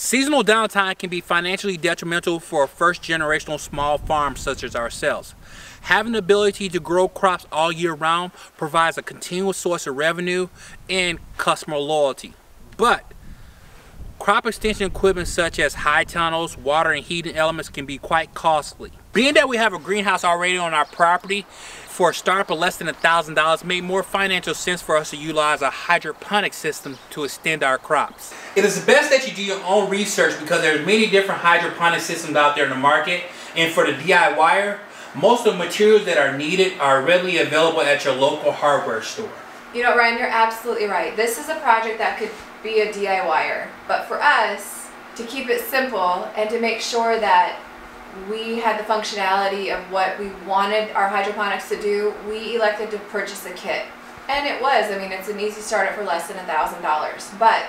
Seasonal downtime can be financially detrimental for a first-generational small farm such as ourselves. Having the ability to grow crops all year round provides a continuous source of revenue and customer loyalty. But crop extension equipment such as high tunnels, water and heating elements can be quite costly. Being that we have a greenhouse already on our property, for a startup of less than $1,000, made more financial sense for us to utilize a hydroponic system to extend our crops. It is best that you do your own research because there's many different hydroponic systems out there in the market, and for the DIYer, most of the materials that are needed are readily available at your local hardware store. You know, Ryan, you're absolutely right. This is a project that could be a DIYer, but for us, to keep it simple and to make sure that we had the functionality of what we wanted our hydroponics to do, we elected to purchase a kit. And it was, I mean, it's an easy startup for less than $1,000. But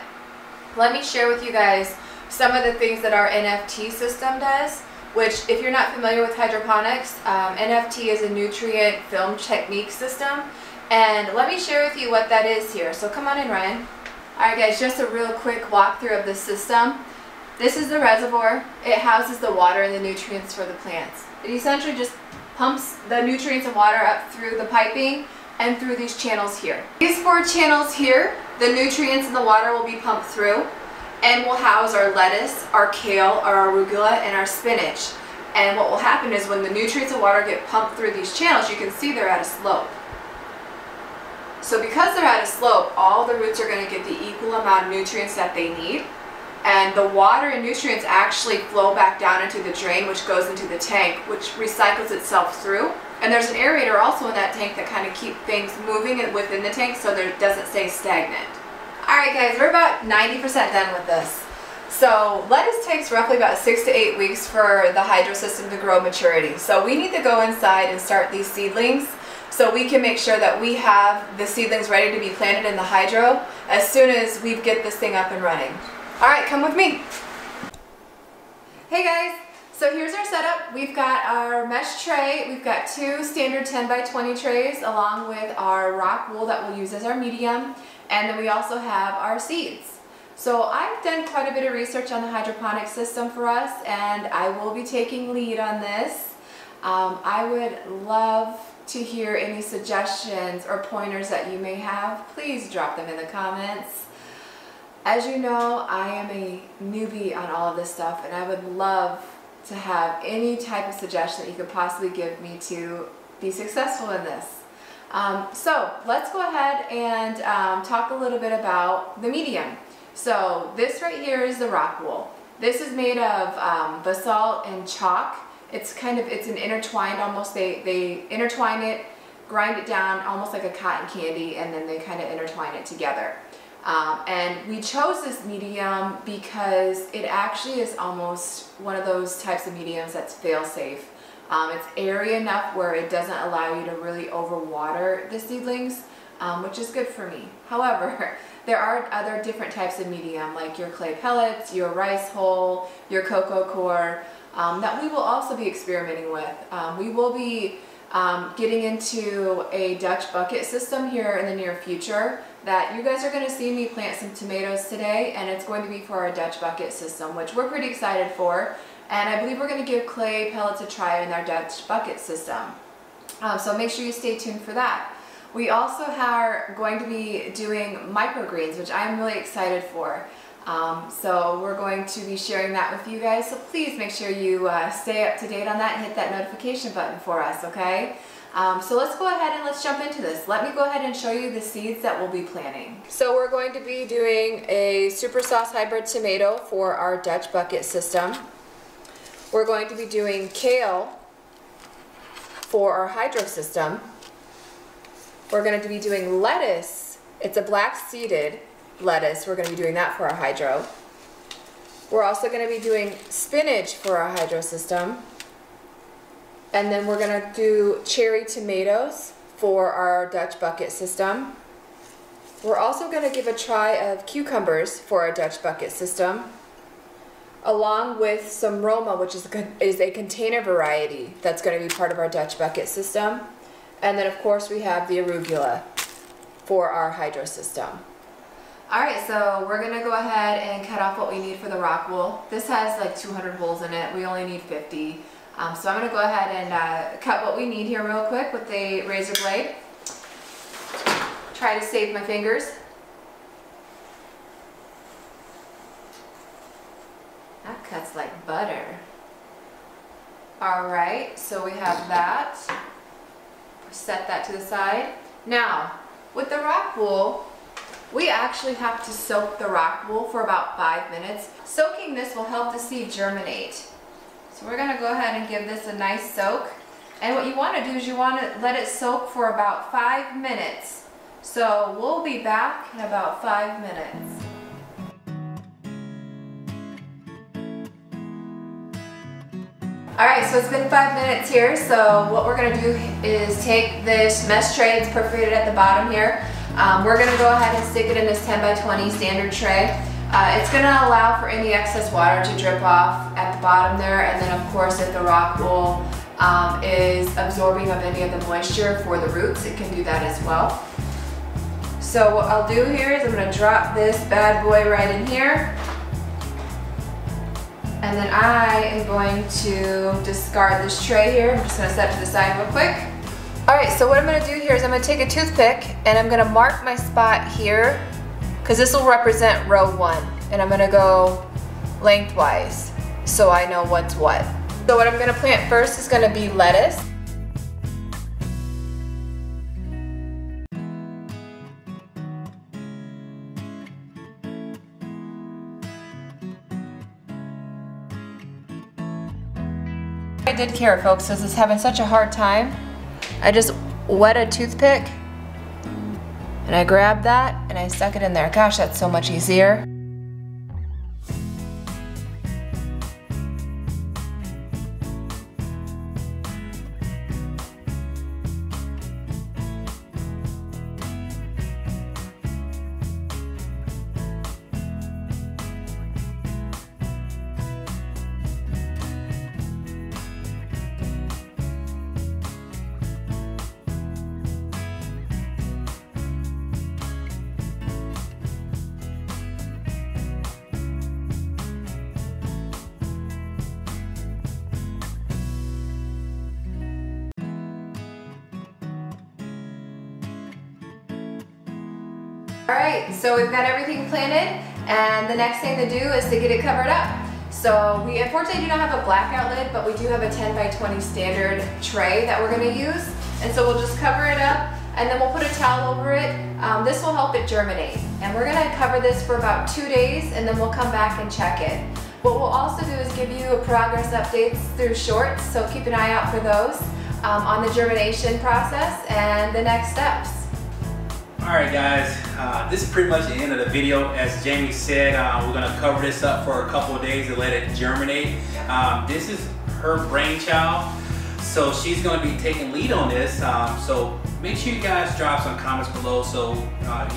let me share with you guys some of the things that our NFT system does, which if you're not familiar with hydroponics, NFT is a nutrient film technique system. And let me share with you what that is here. So come on in, Ryan. Alright guys, just a real quick walkthrough of the system. This is the reservoir. It houses the water and the nutrients for the plants. It essentially just pumps the nutrients and water up through the piping and through these channels here. These 4 channels here, the nutrients and the water will be pumped through and will house our lettuce, our kale, our arugula, and our spinach. And what will happen is when the nutrients and water get pumped through these channels, you can see they're at a slope. So because they're at a slope, all the roots are going to get the equal amount of nutrients that they need. And the water and nutrients actually flow back down into the drain, which goes into the tank, which recycles itself through. And there's an aerator also in that tank that kind of keeps things moving within the tank so that it doesn't stay stagnant. Alright guys, we're about 90% done with this. So lettuce takes roughly about 6 to 8 weeks for the hydro system to grow maturity. So we need to go inside and start these seedlings so we can make sure that we have the seedlings ready to be planted in the hydro as soon as we get this thing up and running. Alright, come with me. Hey guys, so here's our setup. We've got our mesh tray, we've got 2 standard 10 by 20 trays along with our rock wool that we'll use as our medium, and then we also have our seeds. So I've done quite a bit of research on the hydroponic system for us, and I will be taking lead on this. I would love to hear any suggestions or pointers that you may have. Please drop them in the comments. As you know, I am a newbie on all of this stuff, and I would love to have any type of suggestion that you could possibly give me to be successful in this. So let's go ahead and talk a little bit about the medium. So this right here is the rock wool. This is made of basalt and chalk. It's an intertwined almost, they intertwine it, grind it down almost like a cotton candy, and then they kind of intertwine it together. And we chose this medium because it actually is almost one of those types of mediums that's fail-safe. It's airy enough where it doesn't allow you to really overwater the seedlings, which is good for me. However, there are other different types of medium like your clay pellets, your rice hull, your cocoa core, that we will also be experimenting with. We will be getting into a Dutch bucket system here in the near future that you guys are going to see me plant some tomatoes today, and it's going to be for our Dutch bucket system, which we're pretty excited for, and I believe we're going to give clay pellets a try in our Dutch bucket system. So make sure you stay tuned for that. We also are going to be doing microgreens, which I'm really excited for. So we're going to be sharing that with you guys, so please make sure you stay up to date on that and hit that notification button for us, okay? So let's go ahead and let's jump into this. Let me go ahead and show you the seeds that we'll be planting. So we're going to be doing a super sauce hybrid tomato for our Dutch bucket system. We're going to be doing kale for our hydro system. We're going to be doing lettuce. It's a black seeded lettuce. We're going to be doing that for our hydro. We're also going to be doing spinach for our hydro system. And then we're going to do cherry tomatoes for our Dutch bucket system. We're also going to give a try of cucumbers for our Dutch bucket system, along with some Roma, which is a container variety that's going to be part of our Dutch bucket system. And then of course we have the arugula for our hydro system. Alright, so we're going to go ahead and cut off what we need for the rock wool. This has like 200 holes in it. We only need 50. So I'm going to go ahead and cut what we need here real quick with the razor blade. Try to save my fingers. That cuts like butter. Alright, so we have that. Set that to the side. Now, with the rock wool, we actually have to soak the rock wool for about 5 minutes. Soaking this will help the seed germinate. So we're going to go ahead and give this a nice soak. And what you want to do is you want to let it soak for about 5 minutes. So we'll be back in about 5 minutes. Alright, so it's been 5 minutes here. So what we're going to do is take this mesh tray, it's perforated at the bottom here. We're going to go ahead and stick it in this 10 by 20 standard tray. It's going to allow for any excess water to drip off at the bottom there, and then of course if the rock wool is absorbing of any of the moisture for the roots, it can do that as well. So what I'll do here is I'm going to drop this bad boy right in here, and then I am going to discard this tray here. I'm just going to set it to the side real quick. Alright, so what I'm going to do here is I'm going to take a toothpick and I'm going to mark my spot here, because this will represent row 1, and I'm going to go lengthwise so I know what's what. So what I'm going to plant first is going to be lettuce. I did carrot, folks, because it's having such a hard time. I just wet a toothpick and I grabbed that and I stuck it in there. Gosh, that's so much easier. Alright, so we've got everything planted, and the next thing to do is to get it covered up. So we unfortunately do not have a blackout lid, but we do have a 10 by 20 standard tray that we're going to use. And so we'll just cover it up, and then we'll put a towel over it. This will help it germinate. And we're going to cover this for about 2 days, and then we'll come back and check it. What we'll also do is give you a progress updates through shorts, so keep an eye out for those on the germination process and the next steps. Alright guys, this is pretty much the end of the video. As Jamie said, we're going to cover this up for a couple of days and let it germinate. This is her brainchild, so she's going to be taking lead on this. So make sure you guys drop some comments below so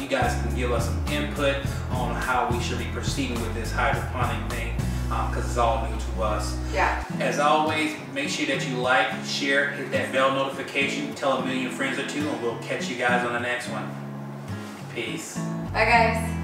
you guys can give us some input on how we should be proceeding with this hydroponic thing, because it's all new to us. Yeah. As always, make sure that you like, share, hit that bell notification, tell a million friends or two, and we'll catch you guys on the next one. Peace. Bye guys.